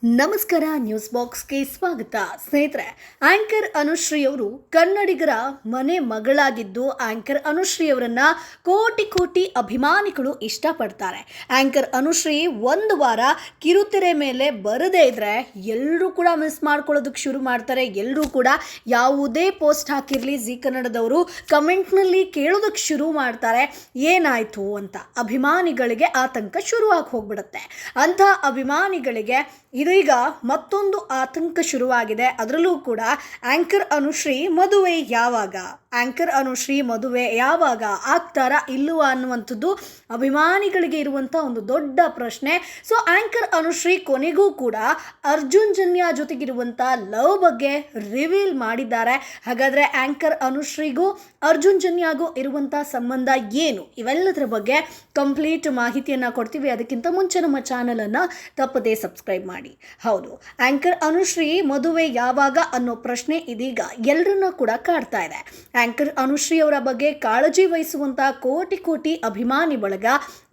ನಮಸ್ಕಾರ, ನ್ಯೂಸ್ ಬಾಕ್ಸ್ಗೆ ಸ್ವಾಗತ. ಸ್ನೇಹಿತರೆ, ಆಂಕರ್ ಅನುಶ್ರೀ ಅವರು ಕನ್ನಡಿಗರ ಮನೆ ಮಗಳಾಗಿದ್ದು, ಆಂಕರ್ ಅನುಶ್ರೀ ಅವರನ್ನ ಕೋಟಿ ಕೋಟಿ ಅಭಿಮಾನಿಗಳು ಇಷ್ಟಪಡ್ತಾರೆ. ಆಂಕರ್ ಅನುಶ್ರೀ ಒಂದು ವಾರ ಕಿರುತೆರೆ ಮೇಲೆ ಬರದೇ ಇದ್ರೆ ಎಲ್ಲರೂ ಕೂಡ ಮಿಸ್ ಮಾಡ್ಕೊಳ್ಳೋದಕ್ಕೆ ಶುರು ಮಾಡ್ತಾರೆ. ಎಲ್ಲರೂ ಕೂಡ ಯಾವುದೇ ಪೋಸ್ಟ್ ಹಾಕಿರಲಿ ಜಿ ಕನ್ನಡದವರು ಕಮೆಂಟ್ನಲ್ಲಿ ಕೇಳೋದಕ್ಕೆ ಶುರು ಮಾಡ್ತಾರೆ, ಏನಾಯ್ತು ಅಂತ. ಅಭಿಮಾನಿಗಳಿಗೆ ಆತಂಕ ಶುರುವಾಗಿ ಹೋಗ್ಬಿಡುತ್ತೆ. ಅಂಥ ಅಭಿಮಾನಿಗಳಿಗೆ ಇದೀಗ ಮತ್ತೊಂದು ಆತಂಕ ಶುರುವಾಗಿದೆ. ಅದರಲ್ಲೂ ಕೂಡ ಆಂಕರ್ ಅನುಶ್ರೀ ಮದುವೆ ಯಾವಾಗ, ಆಂಕರ್ ಅನುಶ್ರೀ ಮದುವೆ ಯಾವಾಗ ಆಗ್ತಾರಾ ಇಲ್ಲವಾ ಅನ್ನುವಂಥದ್ದು ಅಭಿಮಾನಿಗಳಿಗೆ ಇರುವಂಥ ಒಂದು ದೊಡ್ಡ ಪ್ರಶ್ನೆ. ಸೊ ಆಂಕರ್ ಅನುಶ್ರೀ ಕೊನೆಗೂ ಕೂಡ ಅರ್ಜುನ್ ಜನ್ಯ ಜೊತೆಗಿರುವಂಥ ಲವ್ ಬಗ್ಗೆ ರಿವೀಲ್ ಮಾಡಿದ್ದಾರೆ. ಹಾಗಾದರೆ ಆಂಕರ್ ಅನುಶ್ರೀಗೂ ಅರ್ಜುನ್ ಜನ್ಯಾಗೂ ಇರುವಂಥ ಸಂಬಂಧ ಏನು, ಇವೆಲ್ಲದರ ಬಗ್ಗೆ ಕಂಪ್ಲೀಟ್ ಮಾಹಿತಿಯನ್ನು ಕೊಡ್ತೀವಿ. ಅದಕ್ಕಿಂತ ಮುಂಚೆ ನಮ್ಮ ಚಾನಲನ್ನು ತಪ್ಪದೇ ಸಬ್ಸ್ಕ್ರೈಬ್ ಮಾಡಿ. ಹೌದು, ಆಂಕರ್ ಅನುಶ್ರೀ ಮದುವೆ ಯಾವಾಗ ಅನ್ನೋ ಪ್ರಶ್ನೆ ಇದೀಗ ಎಲ್ಲರನ್ನ ಕೂಡ ಕಾಡ್ತಾ ಇದೆ. ಆಂಕರ್ ಅನುಶ್ರೀ ಅವರ ಬಗ್ಗೆ ಕಾಳಜಿ ವಹಿಸುವಂತ ಕೋಟಿ ಕೋಟಿ ಅಭಿಮಾನಿ ಬಳಗ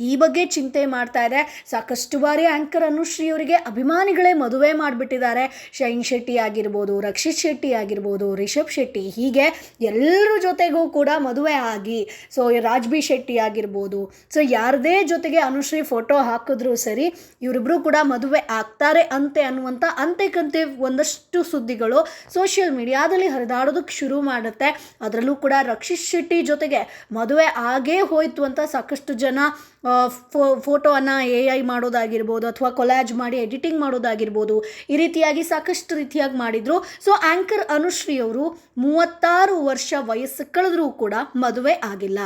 ಈ ಬಗ್ಗೆ ಚಿಂತೆ ಮಾಡ್ತಾ ಇದೆ. ಸಾಕಷ್ಟು ಬಾರಿ ಆಂಕರ್ ಅನುಶ್ರೀ ಅವರಿಗೆ ಅಭಿಮಾನಿಗಳೇ ಮದುವೆ ಮಾಡಿಬಿಟ್ಟಿದ್ದಾರೆ. ಶೈನ್ ಶೆಟ್ಟಿ ಆಗಿರ್ಬೋದು, ರಕ್ಷಿತ್ ಶೆಟ್ಟಿ ಆಗಿರ್ಬೋದು, ರಿಷಬ್ ಶೆಟ್ಟಿ, ಹೀಗೆ ಎಲ್ಲರ ಜೊತೆಗೂ ಕೂಡ ಮದುವೆ ಆಗಿ, ಸೊ ರಾಜ್ಬಿ ಶೆಟ್ಟಿ ಆಗಿರ್ಬೋದು, ಸೊ ಯಾರದೇ ಜೊತೆಗೆ ಅನುಶ್ರೀ ಫೋಟೋ ಹಾಕಿದ್ರು ಸರಿ, ಇವರಿಬ್ರು ಕೂಡ ಮದುವೆ ಆಗ್ತಾರೆ ಅಂತೆ ಅನ್ನುವಂಥ ಅಂತೆಕಂತೆ ಒಂದಷ್ಟು ಸುದ್ದಿಗಳು ಸೋಷಿಯಲ್ ಮೀಡಿಯಾದಲ್ಲಿ ಹರಿದಾಡೋದಕ್ಕೆ ಶುರು ಮಾಡುತ್ತೆ. ಅದರಲ್ಲೂ ಕೂಡ ರಕ್ಷಿತ್ ಶೆಟ್ಟಿ ಜೊತೆಗೆ ಮದುವೆ ಆಗೇ ಹೋಯಿತು ಅಂತ ಸಾಕಷ್ಟು ಜನ ಫೋಟೋವನ್ನು AI ಮಾಡೋದಾಗಿರ್ಬೋದು ಅಥವಾ ಕೊಲ್ಯಾಜ್ ಮಾಡಿ ಎಡಿಟಿಂಗ್ ಮಾಡೋದಾಗಿರ್ಬೋದು, ಈ ರೀತಿಯಾಗಿ ಸಾಕಷ್ಟು ರೀತಿಯಾಗಿ ಮಾಡಿದರು. ಸೊ ಆಂಕರ್ ಅನುಶ್ರೀ ಅವರು 36 ವರ್ಷ ವಯಸ್ಸು ಕಳೆದ್ರೂ ಕೂಡ ಮದುವೆ ಆಗಿಲ್ಲ.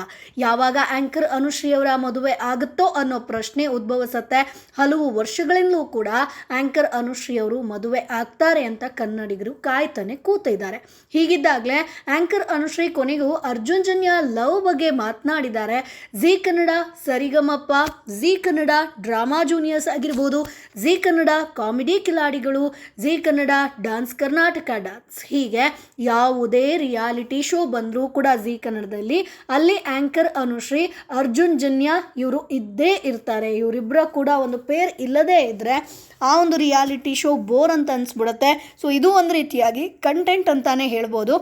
ಯಾವಾಗ ಆಂಕರ್ ಅನುಶ್ರೀ ಅವರ ಮದುವೆ ಆಗುತ್ತೋ ಅನ್ನೋ ಪ್ರಶ್ನೆ ಉದ್ಭವಿಸುತ್ತೆ. ಹಲವು ವರ್ಷಗಳಿಂದಲೂ ಕೂಡ ಆಂಕರ್ ಅನುಶ್ರೀ ಅವರು ಮದುವೆ ಆಗ್ತಾರೆ ಅಂತ ಕನ್ನಡಿಗರು ಕಾಯ್ತಾನೆ ಕೂತಿದ್ದಾರೆ. ಹೀಗಿದ್ದಾಗಲೇ ಆಂಕರ್ ಅನುಶ್ರೀ ಕೊನೆಗೂ ಅರ್ಜುನ್ ಜನ್ಯ ಲವ್ ಬಗ್ಗೆ ಮಾತನಾಡಿದ್ದಾರೆ. Zee Kannada Sarigamapa, Zee Kannada drama juniors ಆಗಿರ್ಬೋದು, ಜಿ ಕನ್ನಡ ಕಾಮಿಡಿ ಕಿಲಾಡಿಗಳು, Zee Kannada dance Karnataka dance, ಹೀಗೆ ಯಾವುದೇ ರಿಯಾಲಿಟಿ ಶೋ ಬಂದರೂ ಕೂಡ ಜಿ ಕನ್ನಡದಲ್ಲಿ ಅಲ್ಲಿ ಆಂಕರ್ ಅನುಶ್ರೀ ಅರ್ಜುನ್ ಜನ್ಯ ಇವರು ಇದ್ದೇ ಇರ್ತಾರೆ. ಇವರಿಬ್ಬರ ಕೂಡ ಒಂದು ಪೇರ್ ಇಲ್ಲದೇ ಇದ್ದರೆ ಆ ಒಂದು ರಿಯಾಲಿಟಿ ಶೋ ಬೋರ್ ಅಂತ ಅನಿಸ್ಬಿಡುತ್ತೆ. ಸೊ ಇದು ಒಂದು ರೀತಿಯಾಗಿ ಕಂಟೆಂಟ್ ಅಂತಾನೆ ಹೇಳ್ಬೋದು.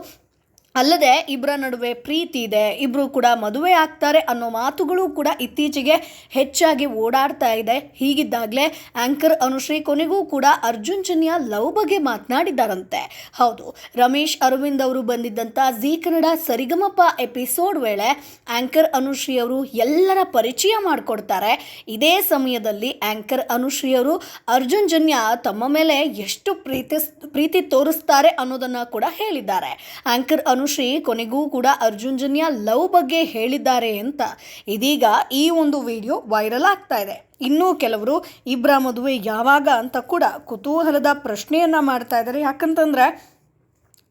ಅಲ್ಲದೆ ಇಬ್ಬರ ನಡುವೆ ಪ್ರೀತಿ ಇದೆ, ಇಬ್ಬರು ಕೂಡ ಮದುವೆ ಆಗ್ತಾರೆ ಅನ್ನೋ ಮಾತುಗಳು ಕೂಡ ಇತ್ತೀಚೆಗೆ ಹೆಚ್ಚಾಗಿ ಓಡಾಡ್ತಾ ಇದೆ. ಹೀಗಿದ್ದಾಗಲೇ ಆಂಕರ್ ಅನುಶ್ರೀ ಕೊನೆಗೂ ಕೂಡ ಅರ್ಜುನ್ ಜನ್ಯ ಲವ್ ಬಗ್ಗೆ ಮಾತನಾಡಿದ್ದಾರಂತೆ. ಹೌದು, ರಮೇಶ್ ಅರವಿಂದ್ ಅವರು ಬಂದಿದ್ದಂಥ ಜಿ ಕನ್ನಡ ಸರಿಗಮಪ ಎಪಿಸೋಡ್ ವೇಳೆ ಆಂಕರ್ ಅನುಶ್ರೀ ಅವರು ಎಲ್ಲರ ಪರಿಚಯ ಮಾಡಿಕೊಡ್ತಾರೆ. ಇದೇ ಸಮಯದಲ್ಲಿ ಆಂಕರ್ ಅನುಶ್ರೀ ಅವರು ಅರ್ಜುನ್ ಜನ್ಯ ತಮ್ಮ ಮೇಲೆ ಎಷ್ಟು ಪ್ರೀತಿ ತೋರಿಸ್ತಾರೆ ಅನ್ನೋದನ್ನು ಕೂಡ ಹೇಳಿದ್ದಾರೆ. ಆಂಕರ್ ಅನುಶ್ರೀ ಕೊನೆಗೂ ಕೂಡ ಅರ್ಜುನ್ ಜನ್ಯ ಲವ್ ಬಗ್ಗೆ ಹೇಳಿದ್ದಾರೆ ಅಂತ ಇದೀಗ ಈ ಒಂದು ವಿಡಿಯೋ ವೈರಲ್ ಆಗ್ತಾ ಇದೆ. ಇನ್ನೂ ಕೆಲವರು ಇಬ್ಬರ ಮದುವೆ ಯಾವಾಗ ಅಂತ ಕೂಡ ಕುತೂಹಲದ ಪ್ರಶ್ನೆಯನ್ನು ಮಾಡ್ತಾ ಇದ್ದಾರೆ. ಯಾಕಂತಂದರೆ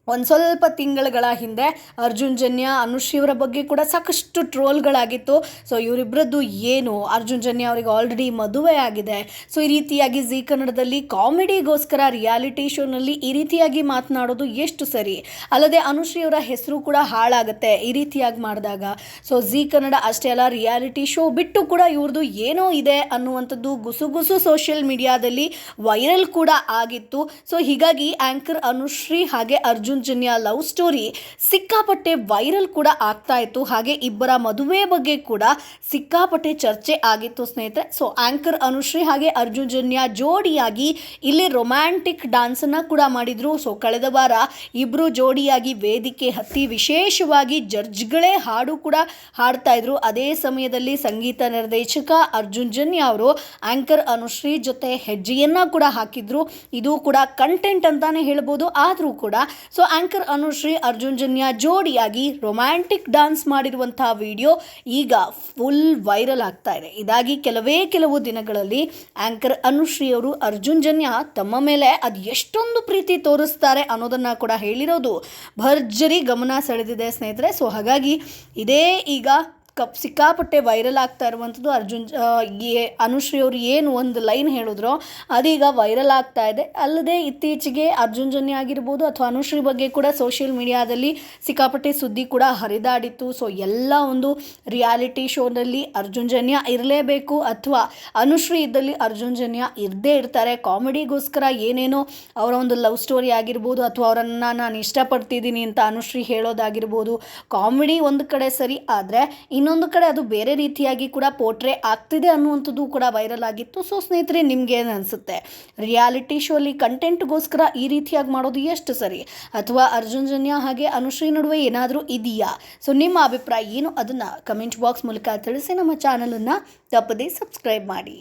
ಒಂದು ಸ್ವಲ್ಪ ತಿಂಗಳುಗಳ ಹಿಂದೆ ಅರ್ಜುನ್ ಜನ್ಯ ಅನುಶ್ರೀಯವರ ಬಗ್ಗೆ ಕೂಡ ಸಾಕಷ್ಟು ಟ್ರೋಲ್ಗಳಾಗಿತ್ತು. ಸೊ ಇವರಿಬ್ಬರದ್ದು ಏನು, ಅರ್ಜುನ್ ಜನ್ಯ ಅವರಿಗೆ ಆಲ್ರೆಡಿ ಮದುವೆ ಆಗಿದೆ, ಸೊ ಈ ರೀತಿಯಾಗಿ ಜಿ ಕನ್ನಡದಲ್ಲಿ ಕಾಮಿಡಿಗೋಸ್ಕರ ರಿಯಾಲಿಟಿ ಶೋನಲ್ಲಿ ಈ ರೀತಿಯಾಗಿ ಮಾತನಾಡೋದು ಎಷ್ಟು ಸರಿ, ಅಲ್ಲದೆ ಅನುಶ್ರೀಯವರ ಹೆಸರು ಕೂಡ ಹಾಳಾಗುತ್ತೆ ಈ ರೀತಿಯಾಗಿ ಮಾಡಿದಾಗ. ಸೊ ಜಿ ಕನ್ನಡ ಅಷ್ಟೇ ಅಲ್ಲ, ರಿಯಾಲಿಟಿ ಶೋ ಬಿಟ್ಟು ಕೂಡ ಇವ್ರದ್ದು ಏನೋ ಇದೆ ಅನ್ನುವಂಥದ್ದು ಗುಸುಗುಸು ಸೋಷಿಯಲ್ ಮೀಡಿಯಾದಲ್ಲಿ ವೈರಲ್ ಕೂಡ ಆಗಿತ್ತು. ಸೊ ಹೀಗಾಗಿ ಆಂಕರ್ ಅನುಶ್ರೀ ಹಾಗೆ ಅರ್ಜುನ್ ಜನ್ಯ ಲವ್ ಸ್ಟೋರಿ ಸಿಕ್ಕಾಪಟ್ಟೆ ವೈರಲ್ ಕೂಡ ಆಗ್ತಾ ಇತ್ತು. ಹಾಗೆ ಇಬ್ಬರ ಮದುವೆ ಬಗ್ಗೆ ಕೂಡ ಸಿಕ್ಕಾಪಟ್ಟೆ ಚರ್ಚೆ ಆಗಿತ್ತು ಸ್ನೇಹಿತರೆ. ಸೊ ಆಂಕರ್ ಅನುಶ್ರೀ ಹಾಗೆ ಅರ್ಜುನ್ ಜನ್ಯ ಜೋಡಿಯಾಗಿ ಇಲ್ಲಿ ರೊಮ್ಯಾಂಟಿಕ್ ಡ್ಯಾನ್ಸನ್ನು ಕೂಡ ಮಾಡಿದ್ರು. ಸೊ ಕಳೆದ ವಾರ ಇಬ್ಬರು ಜೋಡಿಯಾಗಿ ವೇದಿಕೆ ಹತ್ತಿ ವಿಶೇಷವಾಗಿ ಜಡ್ಜ್ಗಳೇ ಹಾಡು ಕೂಡ ಹಾಡ್ತಾ ಇದ್ರು. ಅದೇ ಸಮಯದಲ್ಲಿ ಸಂಗೀತ ನಿರ್ದೇಶಕ ಅರ್ಜುನ್ ಜನ್ಯ ಅವರು ಆಂಕರ್ ಅನುಶ್ರೀ ಜೊತೆ ಹೆಜ್ಜೆಯನ್ನ ಕೂಡ ಹಾಕಿದ್ರು. ಇದು ಕೂಡ ಕಂಟೆಂಟ್ ಅಂತಾನೆ ಹೇಳ್ಬೋದು. ಆದರೂ ಕೂಡ so anchor Anushree Arjun Janya ಜೋಡಿಯಾಗಿ romantic dance ಮಾಡಿರುವಂತಹ ವಿಡಿಯೋ ಈಗ ಫುಲ್ ವೈರಲ್ ಆಗ್ತಾ ಇದೆ. ಇದಾಗಿ ಕೆಲವು ದಿನಗಳಲ್ಲಿ ಆಂಕರ್ ಅನುಶ್ರೀ ಅವರು ಅರ್ಜುನ್ ಜನ್ಯ ತಮ್ಮ ಮೇಲೆ ಅದು ಎಷ್ಟೊಂದು ಪ್ರೀತಿ ತೋರಿಸ್ತಾರೆ ಅನ್ನೋದನ್ನ ಕೂಡ ಹೇಳಿರೋದು ಭರ್ಜರಿ ಗಮನ ಸೆಳೆದಿದೆ ಸ್ನೇಹಿತರೆ. ಸೊ ಹಾಗಾಗಿ ಇದೇ ಈಗ ಸಿಕ್ಕಾಪಟ್ಟೆ ವೈರಲ್ ಆಗ್ತಾ ಇರುವಂಥದ್ದು ಅನುಶ್ರೀ ಅವರು ಏನು ಒಂದು ಲೈನ್ ಹೇಳಿದ್ರೋ ಅದೀಗ ವೈರಲ್ ಆಗ್ತಾ ಇದೆ. ಅಲ್ಲದೆ ಇತ್ತೀಚೆಗೆ ಅರ್ಜುನ್ ಜನ್ಯ ಆಗಿರ್ಬೋದು ಅಥವಾ ಅನುಶ್ರೀ ಬಗ್ಗೆ ಕೂಡ ಸೋಷಿಯಲ್ ಮೀಡಿಯಾದಲ್ಲಿ ಸಿಕ್ಕಾಪಟ್ಟೆ ಸುದ್ದಿ ಕೂಡ ಹರಿದಾಡಿತ್ತು. ಸೊ ಎಲ್ಲ ಒಂದು ರಿಯಾಲಿಟಿ ಶೋನಲ್ಲಿ ಅರ್ಜುನ್ ಜನ್ಯ ಇರಲೇಬೇಕು ಅಥವಾ ಅನುಶ್ರೀ ಇದ್ದಲ್ಲಿ ಅರ್ಜುನ್ ಜನ್ಯ ಇರದೇ ಇರ್ತಾರೆ. ಕಾಮಿಡಿಗೋಸ್ಕರ ಏನೇನೋ ಅವರ ಒಂದು ಲವ್ ಸ್ಟೋರಿ ಆಗಿರ್ಬೋದು ಅಥವಾ ಅವರನ್ನು ನಾನು ಇಷ್ಟಪಡ್ತಿದ್ದೀನಿ ಅಂತ ಅನುಶ್ರೀ ಹೇಳೋದಾಗಿರ್ಬೋದು, ಕಾಮಿಡಿ ಒಂದು ಕಡೆ ಸರಿ, ಆದರೆ ಇನ್ನೊಂದು ಕಡೆ ಅದು ಬೇರೆ ರೀತಿಯಾಗಿ ಕೂಡ ಪೋರ್ಟ್ರೇ ಆಗ್ತಿದೆ ಅನ್ನುವಂಥದ್ದು ಕೂಡ ವೈರಲ್ ಆಗಿತ್ತು. ಸೊ ಸ್ನೇಹಿತರೆ, ನಿಮ್ಗೆ ಏನು ಅನಿಸುತ್ತೆ? ರಿಯಾಲಿಟಿ ಶೋಲಿ ಕಂಟೆಂಟ್ಗೋಸ್ಕರ ಈ ರೀತಿಯಾಗಿ ಮಾಡೋದು ಎಷ್ಟು ಸರಿ, ಅಥವಾ ಅರ್ಜುನ್ ಜನ್ಯ ಹಾಗೆ ಅನುಶ್ರೀ ನಡುವೆ ಏನಾದರೂ ಇದೆಯಾ? ಸೊ ನಿಮ್ಮ ಅಭಿಪ್ರಾಯ ಏನು ಅದನ್ನು ಕಮೆಂಟ್ ಬಾಕ್ಸ್ ಮೂಲಕ ತಿಳಿಸಿ. ನಮ್ಮ ಚಾನಲನ್ನು ತಪ್ಪದೇ ಸಬ್ಸ್ಕ್ರೈಬ್ ಮಾಡಿ.